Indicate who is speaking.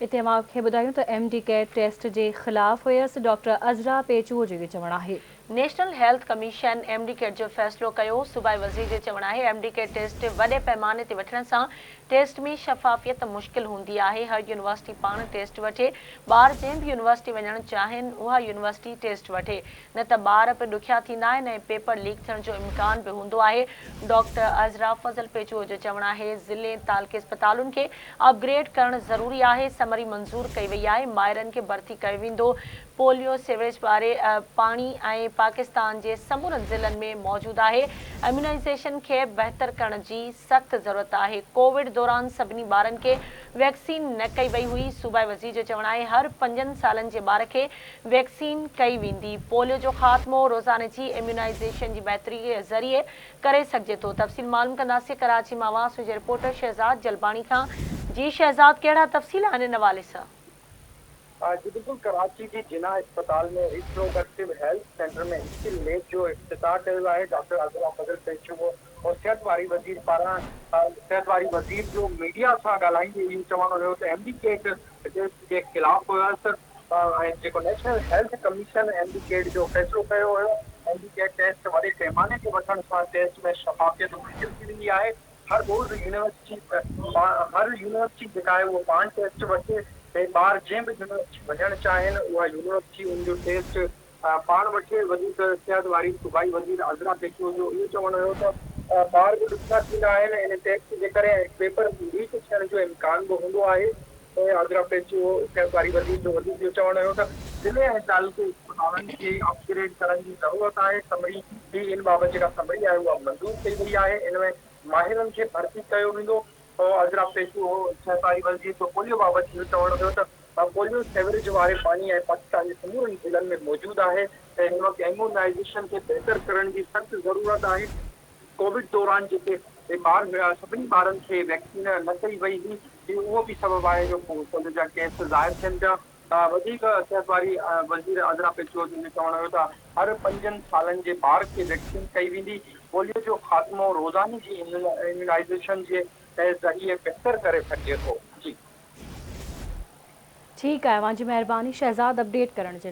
Speaker 1: इते मूंखे ॿुधायूं त MD कैट टेस्ट जे ख़िलाफ़ हुयसि। डॉक्टर अज़रा पेचूअ जो चवणु आहे
Speaker 2: national health commission MD CAT जो फ़ैसिलो कयो। सूबाई वज़ीर जो चवणु आहे MD कैट टेस्ट वॾे पैमाने ते वठण सां टेस्ट में शफ़ाफ़ियत मुश्किल हूंदी आहे। हर यूनिवर्सिटी पाण टेस्ट वठे। ॿार जंहिं बि यूनिवर्सिटी वञणु चाहिनि उहा यूनिवर्सिटी टेस्ट वठे, न त ॿार बि ॾुखिया थींदा आहिनि ऐं पेपर लीक थियण जो इम्कान बि हूंदो आहे। डॉक्टर अज़रा फज़ल पेचूअ जो चवणु आहे ज़िले तालुके अस्पतालुनि खे अपग्रेड करणु ज़रूरी आहे। समरी मंज़ूर कई वई आहे। माहिरनि खे भर्ती कयो वेंदो। पोलियो सीवरेज वारे पाणी ऐं पाकिस्तान जे समूरनि ज़िलनि में मौजूदु आहे। इम्यूनाइज़ेशन खे बहितर करण जी सख़्त ज़रूरत आहे। कोविड दौरान सभिनी ॿारनि खे वैक्सीन न कई वई हुई। सूबाई वज़ीर जो चवणु आहे हर 5 सालनि जे ॿार खे वैक्सीन कई वेंदी। पोलियो जो ख़ात्मो रोज़ाने जी इम्यूनाइज़ेशन जी बहितरी जे ज़रिए करे सघिजे थो। तफ़सील मालूम कंदासीं कराची मां आवाज़ जे रिपोर्टर शहज़ाद जलबाणी खां। जी शहज़ाद, कहिड़ा तफ़सील आहिनि इन हवाले सां?
Speaker 3: जी बिल्कुल, कराची जी जिना अस्पताल में रिप्रोडक्टिव हेल्थ सेंटर में स्किल लैब जो इफ्तिताह कयो आहे। डॉक्टर अज़रा फज़ल पेचूअ और सिहत वारी वज़ीर पारां सिहत वारी वज़ीर जो मीडिया सां ॻाल्हाईंदे इहो चवणु हुयो त MD कैट टेस्ट जे ख़िलाफ़ हुयसि ऐं जेको national health commission MD CAT जो फ़ैसिलो कयो हुयो। MD कैट टेस्ट वॾे पैमाने ते वठण सां टेस्ट में शफ़ाफ़ियत मुश्किल थी वेंदी आहे। हर यूनिवर्सिटी जेका आहे उहो पाण टेस्ट वठे ऐं ॿार जंहिं बि यूनिवर्सिटी वञणु चाहिनि उहा यूनिवर्सिटी उनजो टेस्ट पाण वठे। वधीक सिहत वारी सूबाई वज़ीर अज़रा पेचूअ जो इहो चवणु हुयो त ॿार बि ॾुखिया थींदा आहिनि। इन टेस्ट जे करे पेपर लीक थियण जो इम्कान बि हूंदो आहे। ऐं अज़रा पेचूअ सिहत वारी वज़ीर जो वधीक इहो चवणु हुयो त ज़िले ऐं तालुके अस्पतालनि खे अपग्रेड करण जी ज़रूरत आहे। समरी बि इन बाबति जेका समरी आहे उहा मंज़ूर कई वई आहे। इन में माहिरनि खे भर्ती कयो वेंदो। अज़रा पेचूअ सिहत वारी वज़ीर जो पोलियो बाबति इहो चवणु हुयो त पोलियो सीवरेज वारे पाणी ऐं पाकिस्तान जे समूरनि ज़िलनि में मौजूदु आहे ऐं हिन वक़्तु इम्यूनाइज़ेशन खे बहितर करण जी सख़्त ज़रूरत आहे। कोविड दौरान जेके ॿार हुया सभिनी ॿारनि खे वैक्सीन न कई वई हुई, उहो बि सबबु आहे जो कोविड जा केस ज़ाहिर थियनि पिया। वधीक सिहत वारी वज़ीर अज़रा पेचूअ जो चवणु हुयो त हर 5 सालनि जे ॿार खे वैक्सीन कई वेंदी। पोलियो जो ख़ात्मो रोज़ाने जी इम्यूनाइज़ेशन जे ज़रिए बहितर करे सघिजे थो। जी
Speaker 1: ठीकु आहे, तव्हांजी महिरबानी शहज़ाद अपडेट करण जे लाइ।